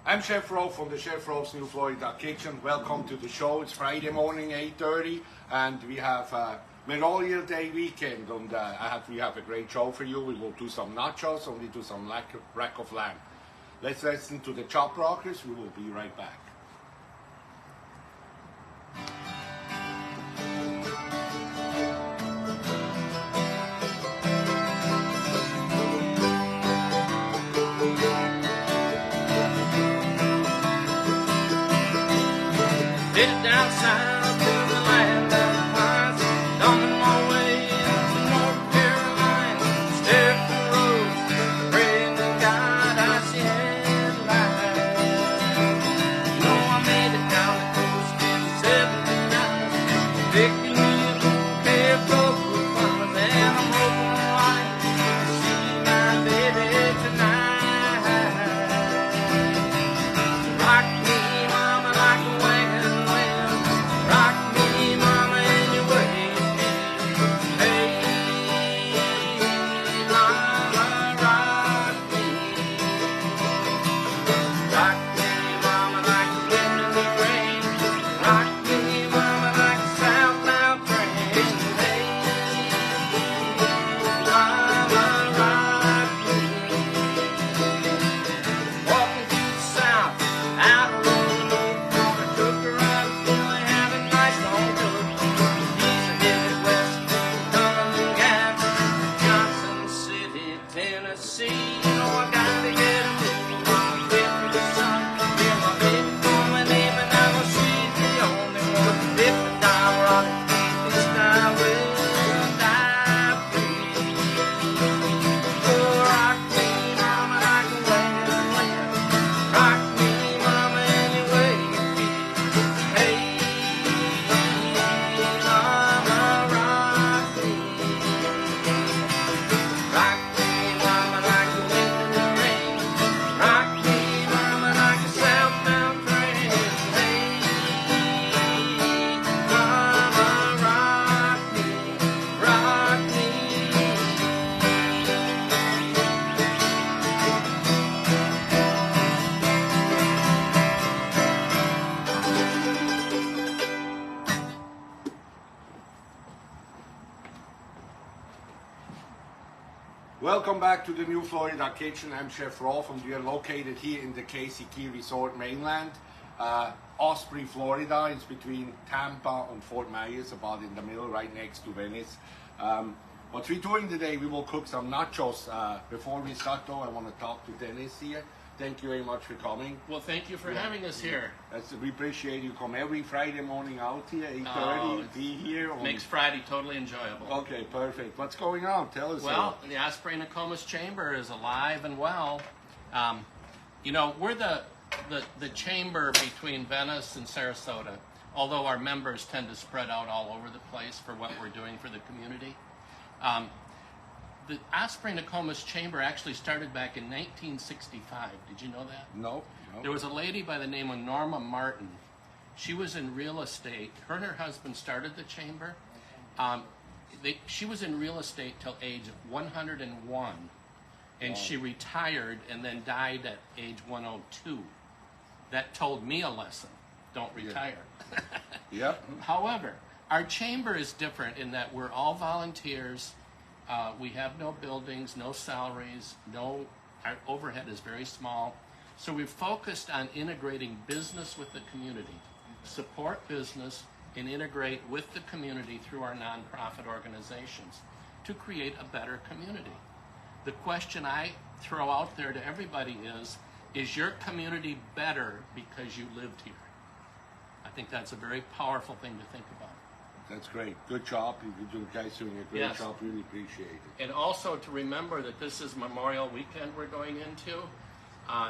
I'm Chef Rolf from the Chef Rolf's New Florida Kitchen. Welcome to the show. It's Friday morning, 8:30, and we have Memorial Day weekend, and we have a great show for you. We will do some nachos, and we do some rack of lamb. Let's listen to the Chop Rockers. We will be right back. Headed down south to the land of the pines, on my way to North Carolina. Step the road, praying to God I see headlights. You know I made it down the coast in 79, picking me a bouquet of rose flowers, and I'm hoping like to see my baby tonight. Rock me, mama, like a wagon. Rock me, mama, any way. Hey, mama, rock me. Rock me, mama, like the wind in the rain. Rock me, mama, like a southbound train. Hey, mama, rock me. Walking through the south, out of road, corner, took her out of Philly, had a nice long tour. East of Midwest, coming gas, Johnson City, Tennessee. You know I gotta get a move on with the sun. Yeah, my baby called my name and I know she's the only one. If I die on it, this time will die free. Oh, rock me, mama, like a wagon wheel. Rock me, mama, any way you feel. Hey, mama, rock me. Rock me, mama, like the wind in the rain. Rock me, mama, like a southbound train. Hey, mama, rock me, rock me. Welcome back to the New Florida Kitchen. I'm Chef Rolf, and we are located here in the Casey Key Resort mainland. Osprey, Florida. It's between Tampa and Fort Myers, about in the middle, right next to Venice. What we're doing today, we will cook some nachos. Before we start though, I want to talk to Dennis here. Thank you very much for coming. Well, thank you for having us here. We appreciate you come every Friday morning out here, 8:30, Oh, be here. Makes Friday totally enjoyable. Okay, perfect. What's going on? Tell us. Well, the Osprey Nokomis Chamber is alive and well. You know, we're the chamber between Venice and Sarasota, although our members tend to spread out all over the place for what we're doing for the community. The Osprey Nokomis Chamber actually started back in 1965. Did you know that? No. There was a lady by the name of Norma Martin. She was in real estate. Her and her husband started the chamber. She was in real estate till age 101, and Wow. she retired and then died at age 102. That told me a lesson. Don't retire. Yep. However, our chamber is different in that we're all volunteers. We have no buildings, no salaries, our overhead is very small. So we've focused on integrating business with the community, support business, and integrate with the community through our nonprofit organizations to create a better community. The question I throw out there to everybody is your community better because you lived here? I think that's a very powerful thing to think about. That's great. Good job. You guys doing a great Yes. job. Really appreciate it. And also to remember that this is Memorial Weekend we're going into.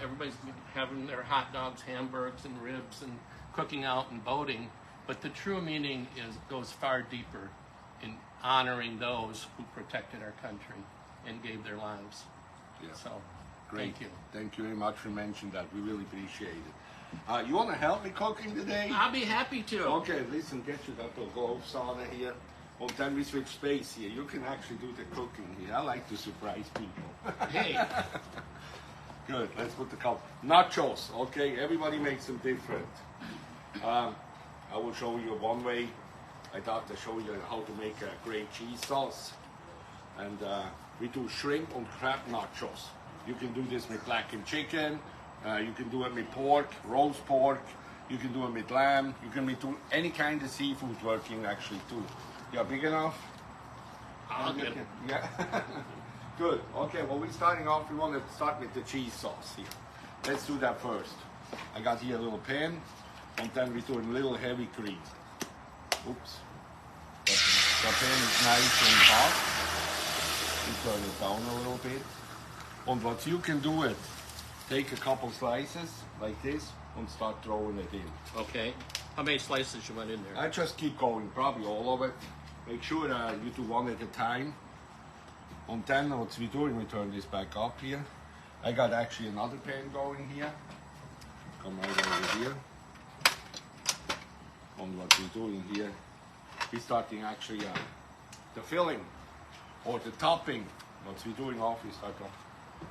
Everybody's having their hot dogs, hamburgers, and ribs, and cooking out and boating. But the true meaning goes far deeper in honoring those who protected our country and gave their lives. Yeah. So, Great. thank you. Thank you very much for mentioning that. We really appreciate it. You want to help me cooking today? I'll be happy to. Okay, listen, get you that little gloves on here. Well, then we switch space here. You can actually do the cooking here. I like to surprise people. Hey. Good. Let's put the couple. Nachos. Okay, everybody makes them different. I will show you one way. I thought to show you how to make a great cheese sauce. And we do shrimp and crab nachos. You can do this with blackened chicken. You can do it with pork, roast pork. You can do it with lamb. You can do any kind of seafood working actually too. You're big enough? Good. Yeah. Good. Okay, well we're starting off. We want to start with the cheese sauce here. Let's do that first. I got here a little pan, and then we're doing a little heavy cream. Oops. The pan is nice and hot. We turn it down a little bit. And what you can do it, take a couple slices like this and start throwing it in. Okay. How many slices you went in there? I just keep going, probably all of it. Make sure you do one at a time. And then what we're doing, we turn this back up here. I got actually another pan going here. Come right over here. And what we're doing here, we're starting actually the filling or the topping. What we're doing off, we start off.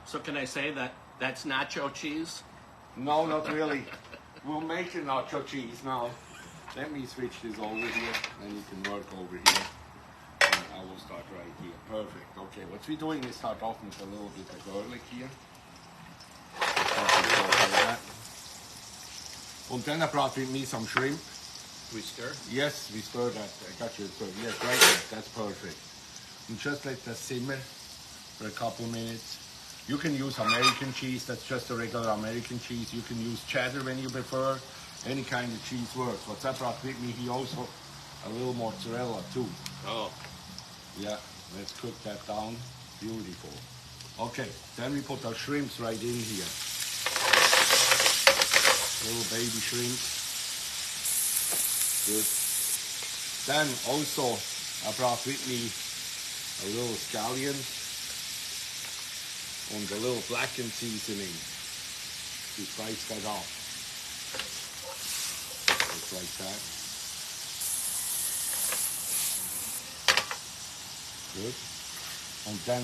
So can I say that that's nacho cheese? No, not really. We'll make a nacho cheese now. Let me switch this over here, then you can work over here. And I will start right here. Perfect. Okay, what we're doing is start off with a little bit of garlic here. And then I brought with me some shrimp. We stir? Yes, we stir that. I got you stirred. Yes, right there. That's perfect. And just let that simmer for a couple minutes. You can use American cheese, that's just a regular American cheese. You can use cheddar when you prefer. Any kind of cheese works. What's I brought with me here also a little mozzarella too. Oh. Yeah, let's cook that down. Beautiful. Okay, then we put our shrimps right in here. Little baby shrimps. Good. Then also I brought with me a little scallion. And a little blackened seasoning. We slice that off. Just like that. Good. And then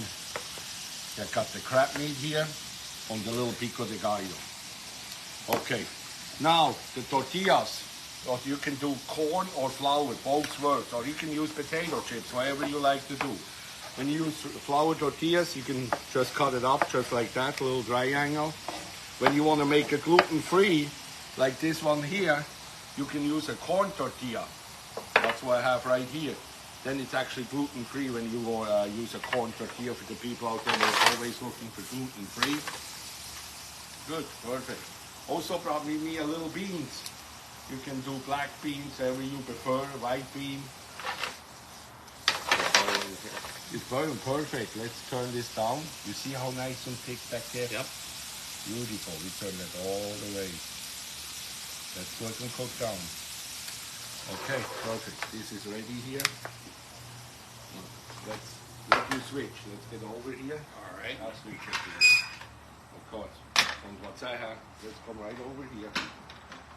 I got the crab meat here and the little pico de gallo. Okay. Now the tortillas. Or you can do corn or flour, both works. Or you can use potato chips, whatever you like to do. When you use flour tortillas, you can just cut it up just like that, a little triangle. When you want to make it gluten-free, like this one here, you can use a corn tortilla. That's what I have right here. Then it's actually gluten-free when you use a corn tortilla. For the people out there, they're always looking for gluten-free. Good, perfect. Also brought me a little beans. You can do black beans, whatever you prefer, white bean. It's burning perfect. Let's turn this down. You see how nice and thick back there? Yep. Beautiful. We turn that all the way. Let's let them cook down. Okay, perfect. This is ready here. Let you switch. Let's get over here. All right. I'll switch it here. Of course. And what I have, let's come right over here.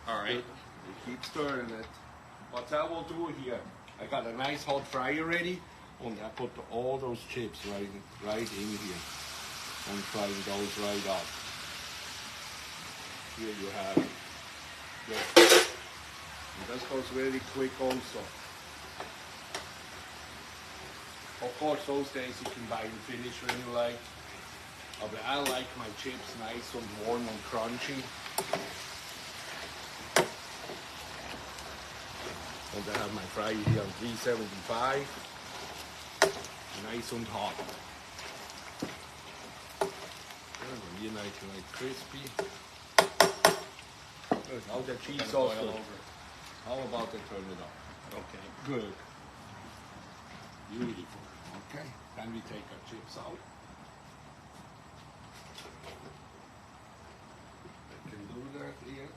All right. Good. We keep stirring it. What I will do here, I got a nice hot fryer ready. And I put all those chips right in here and frying those right up. Here you have it. Good. And that goes very quick also. Of course, those days you can buy them finished when you like. But I like my chips nice and warm and crunchy. And I have my fryer here on 375. Nice and hot. Here nice and crispy. Good. Now the cheese sauce. How about I turn it on? Okay. Good. Beautiful. Okay. Then we take our chips out. I can do that here.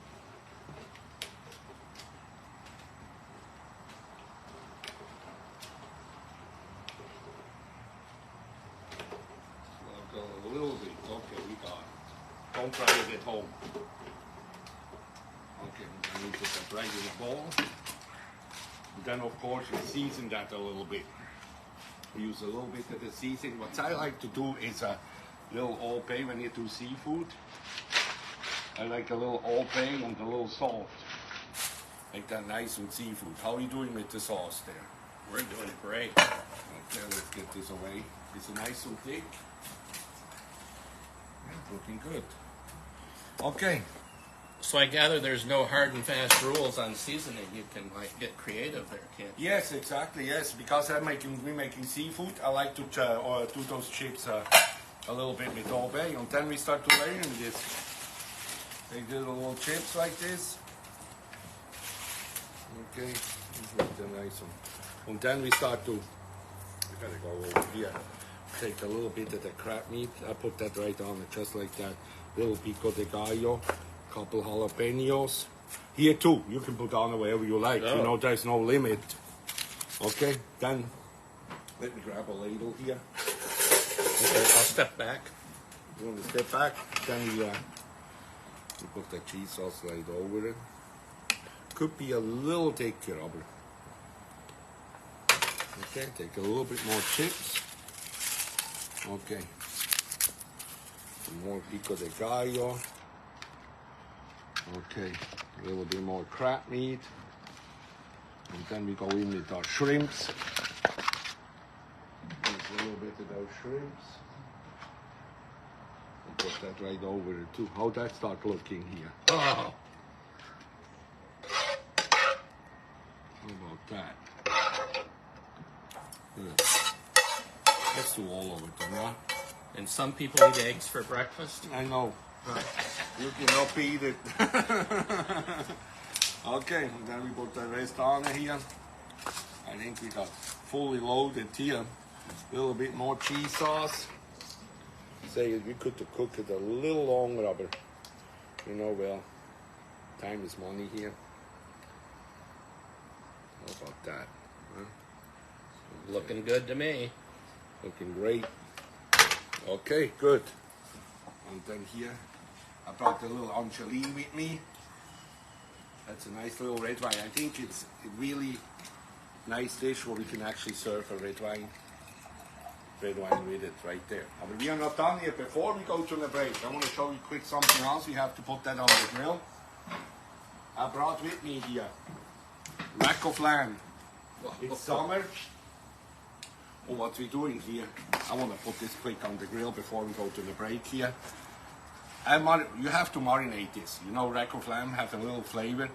A little bit. Okay, we got it. Don't try it at home. Okay, then we put that right in the bowl. And then, of course, we season that a little bit. We use a little bit of the seasoning. What I like to do is Little Old Bay when you do seafood. I like a little Old Bay and a little salt. Make that nice with seafood. How are you doing with the sauce there? We're doing great. Okay, let's get this away. Is it nice and thick? Yeah, looking good. Okay. So I gather there's no hard and fast rules on seasoning. You can like get creative there, can't you? Yes, exactly. Yes, because we're making seafood. I like to do those chips a little bit with Old Bay, and then we start to layering this. They do the little chips like this. Okay, that's a nice one. And then we start to. We gotta go over here. Take a little bit of the crab meat. I put that right on it, just like that. Little pico de gallo, couple jalapenos. Here too, you can put on whatever you like. Oh. You know, there's no limit. Okay, then let me grab a ladle here. Okay, I'll step back. You want to step back? Then we put the cheese sauce right over it. Could be a little thicker, Robert. Okay, take a little bit more chips. Okay. Some more pico de gallo. Okay, a little bit more crab meat. And then we go in with our shrimps. Just a little bit of those shrimps. And put that right over it too. How that start looking here? Oh. How about that? Good. Let's do all of it then, yeah? And some people eat eggs for breakfast. I know. You cannot beat it. Okay, and then we put the rest on here. I think we got fully loaded here. A little bit more cheese sauce. Say we could cook it a little longer, but you know, well, time is money here. How about that? Huh? Looking good to me. Looking great. Okay, good. And then here, I brought a little anchovy with me. That's a nice little red wine. I think it's a really nice dish where we can actually serve a red wine with it right there. But we are not done yet. Before we go to the break, I want to show you quick something else. We have to put that on the grill. I brought with me here rack of lamb. It's summer. Oh, what we're doing here, I want to put this quick on the grill before we go to the break here. You have to marinate this. You know, rack of lamb have a little flavor.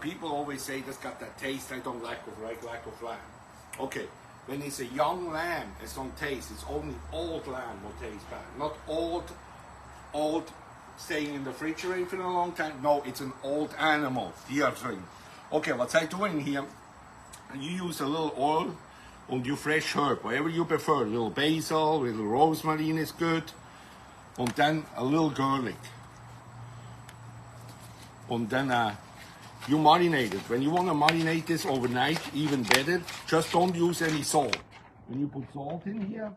People always say this got that taste I don't like of rack of lamb. Okay, when it's a young lamb, it's don't taste. It's only old lamb will taste bad. Not old, staying in the refrigerator for a long time. No, it's an old animal. Dear thing. Okay, what's I doing here? You use a little oil and your fresh herb, whatever you prefer. A little basil, a little rosemary is good. And then a little garlic. And then you marinate it. When you want to marinate this overnight, even better, just don't use any salt. When you put salt in here,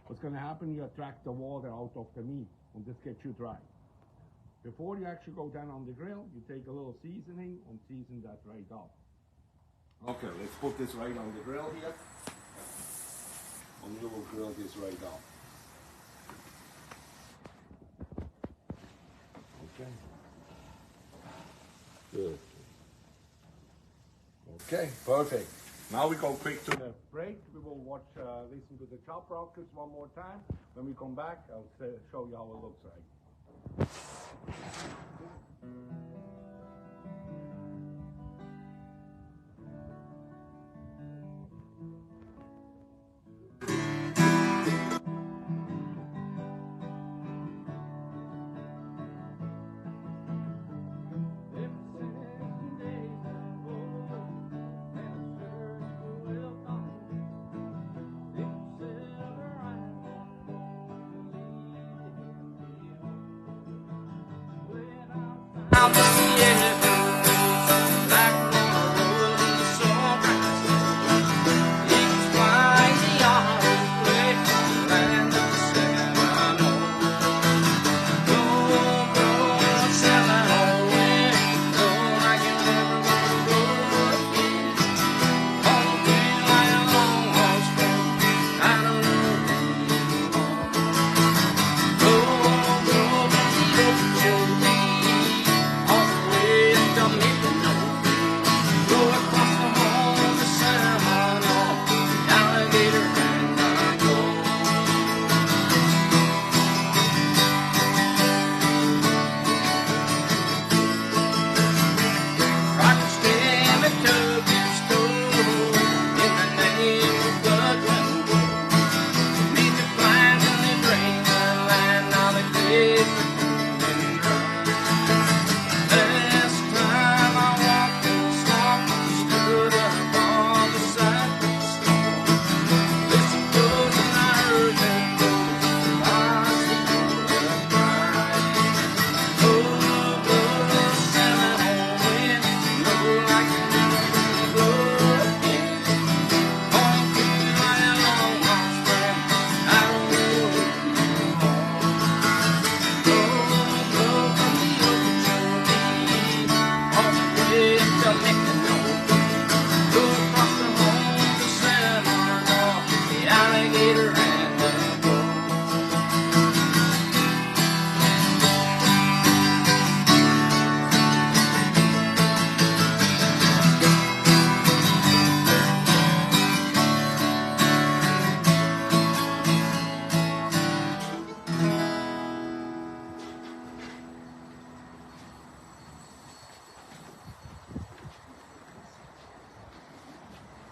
what's going to happen, you attract the water out of the meat and this gets you dry. Before you actually go down on the grill, you take a little seasoning and season that right up. Okay, let's put this right on the grill here. And you will grill this right up. Okay. Good. Okay, perfect. Now we go quick to the break. We will listen to the chop rockets one more time. When we come back, I'll show you how it looks like.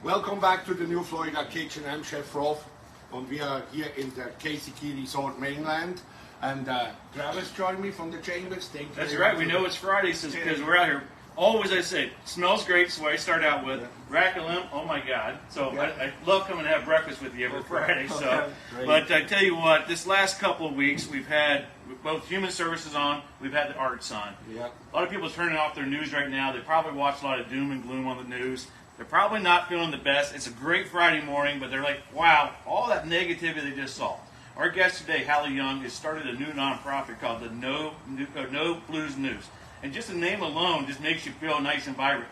Welcome back to the New Florida Kitchen. I'm Chef Rolf, and we are here in the Casey Key Resort mainland. And Travis joined me from the Chambers. Thank you. That's right. We know it's Friday because we're out here. Always, I say, smells great. So I start out with rack a limb. Oh my God! So I love coming to have breakfast with you every Friday. So, but I tell you what, this last couple of weeks we've had both human services on. We've had the arts on. Yeah. A lot of people are turning off their news right now. They probably watch a lot of doom and gloom on the news. They're probably not feeling the best. It's a great Friday morning, but they're like, wow, all that negativity they just saw. Our guest today, Hallie Young, has started a new nonprofit called the No Blues News. And just the name alone just makes you feel nice and vibrant.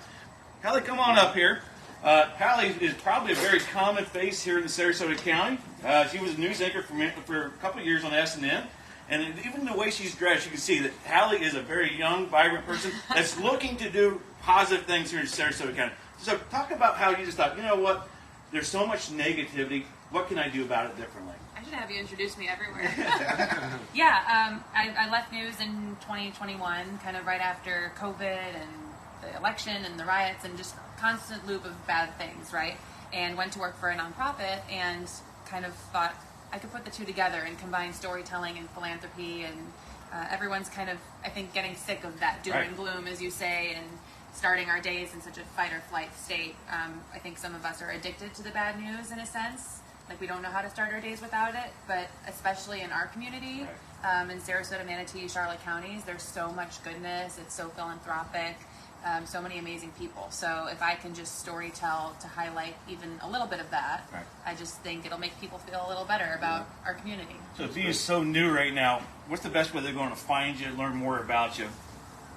Hallie, come on up here. Hallie is probably a very common face here in Sarasota County. She was a news anchor for a couple of years on SNN. And even the way she's dressed, you can see that Hallie is a very young, vibrant person that's looking to do positive things here in Sarasota County. So talk about how you just thought, you know what, there's so much negativity. What can I do about it differently? I should have you introduce me everywhere. Yeah, I left news in 2021, kind of right after COVID and the election and the riots and just constant loop of bad things, right? And went to work for a nonprofit and kind of thought I could put the two together and combine storytelling and philanthropy. And everyone's kind of, I think, getting sick of that doom and gloom, as you say, and starting our days in such a fight or flight state. I think some of us are addicted to the bad news in a sense. Like we don't know how to start our days without it, but especially in our community, in Sarasota, Manatee, Charlotte counties, there's so much goodness. It's so philanthropic, so many amazing people. So if I can just storytell to highlight even a little bit of that, I just think it'll make people feel a little better about our community. So being so new right now, what's the best way they're going to find you, learn more about you?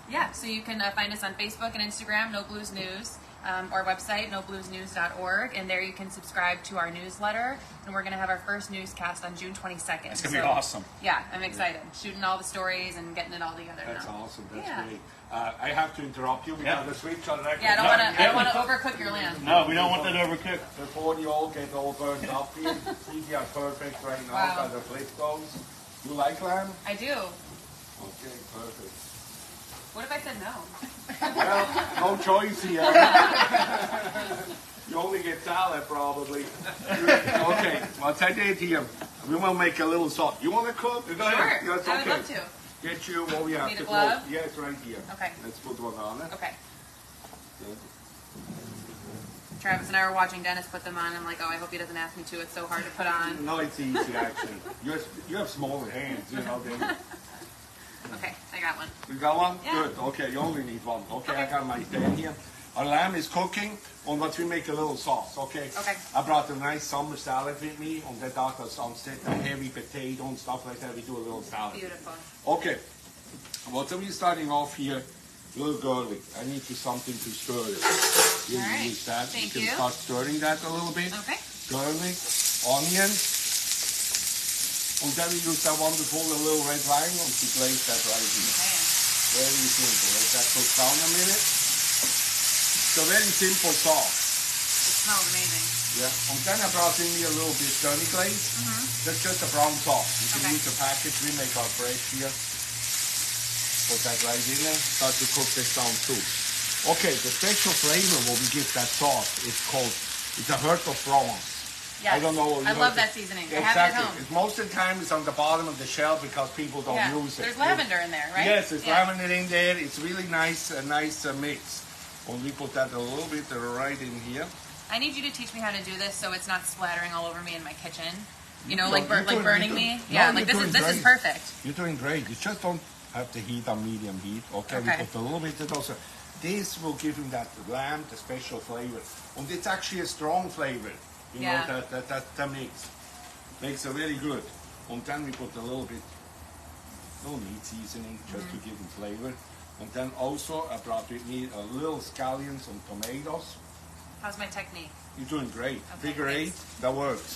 Yeah, so you can find us on Facebook and Instagram, No Blues News, our website, nobluesnews.org, and there you can subscribe to our newsletter, and we're going to have our first newscast on June 22nd. It's going to be awesome. Yeah, I'm excited. Shooting all the stories and getting it all together That's now. awesome. That's great. I have to interrupt you. We got the switch on record. Yeah, I don't want to overcook your lamb. No, we don't want that overcooked. Before you all get all burned up here, Tiki are perfect right now by the flip those. You like lamb? I do. Okay, perfect. What if I said no? Well, no choice here. You only get salad, probably. Okay, well, today here, we will make a little sauce. You want to cook? Sure, Yes, I would love to. Get you what we have Need to a glove? Yeah, it's right here. Okay. Let's put one on it. Okay. Good. Travis and I were watching Dennis put them on. I'm like, oh, I hope he doesn't ask me to. It's so hard to put on. No, it's easy, actually. You have smaller hands, you know. Okay, I got one. You got one? Yeah. Good. Okay, you only need one. Okay, I Okay. got my pan here. Our lamb is cooking, and what we make a little sauce, okay? Okay. I brought a nice summer salad with me, and that after instead of heavy potato and stuff like that, we do a little salad. Beautiful. Okay. What are we starting off here? A little garlic. I need you something to stir it. You All right. use that. Thank you can you. start stirring that a little bit. Okay. Garlic, onion. And then we use that wonderful little red wine and to place that right here. Okay. Very simple. Let that cook down a minute. It's a very simple sauce. It smells amazing. Yeah. And then I brought in here a little bit demi glaze. That's just a brown sauce. You can Okay. use the package. We make our fresh here. Put that right in there. Start to cook this down too. Okay, the special flavor what we give that sauce is called, it's a heart of Provence. Yes. I don't know. I love that seasoning. I have it at home. It's most of the time it's on the bottom of the shelf because people don't Yeah. use it. There's lavender in there, right? Yes, there's Yeah. lavender in there. It's really nice, a nice mix. And we put that a little bit right in here. I need you to teach me how to do this so it's not splattering all over me in my kitchen. You know, No, like you're doing- burning you're me. doing- Yeah, no, like you're this doing is great. perfect. You're doing great. You just don't have the heat on medium heat. Okay, we Okay. put a little bit of those. This will give him that lamb, the special flavor. And it's actually a strong flavor. You Yeah. know, that makes it really good. And then we put a little bit, no meat seasoning, just to give him flavor. And then also I brought with me a little scallions and tomatoes. How's my technique? You're doing great. Okay, Figure eight, thanks. that works.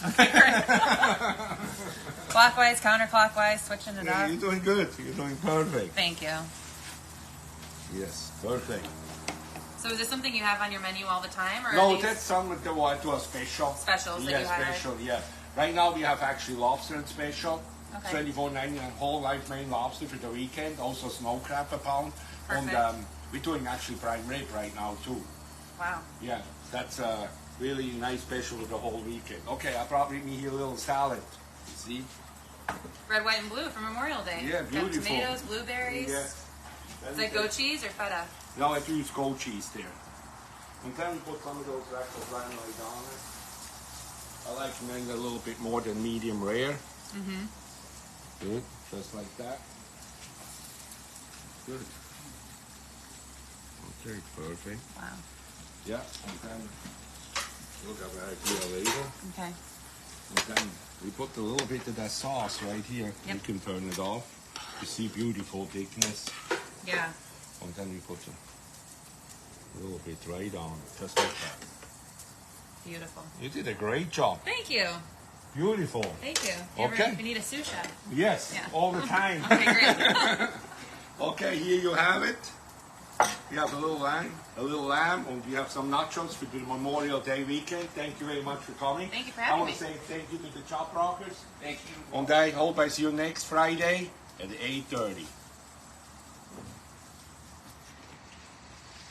Clockwise, counterclockwise, switching it Yeah, up. you're doing good. You're doing perfect. Thank you. Yes, perfect. So is this something you have on your menu all the time? Or No, are these that's some of the what to a special. specials that Yeah, you have? special. Yeah. Right now we have actually lobster and special. Okay. $24.99 whole life Maine lobster for the weekend. Also snow crab a pound. Perfect. And we're doing actually prime rib right now too. Wow. Yeah, that's Really nice special for the whole weekend. Okay, I brought with me here a little salad. You see? Red, white, and blue for Memorial Day. Yeah, Got beautiful. tomatoes, blueberries. Yes. Is that goat cheese or feta? No, I use goat cheese there. And then we put some of those rectal granulate on it. I like to make it a little bit more than medium rare. Mm-hmm. Good, just like that. Good. Okay, perfect. Wow. Yeah, and then look at right here later. Okay. And then we put a little bit of that sauce right here. Yep. You can turn it off. You see beautiful thickness. Yeah. And then we put a little bit right on it, just like that. Beautiful. You did a great job. Thank you. Beautiful. Thank you. You Okay. Ever, you need a sous chef. Yes, Yeah. all the time. Okay, great. Okay, here you have it. You have a little lamb, and you have some nachos for the Memorial Day weekend. Thank you very much for coming. Thank you for I having want me. to say thank you to the Chop Rockers. Thank you. And I hope I see you next Friday at 8:30.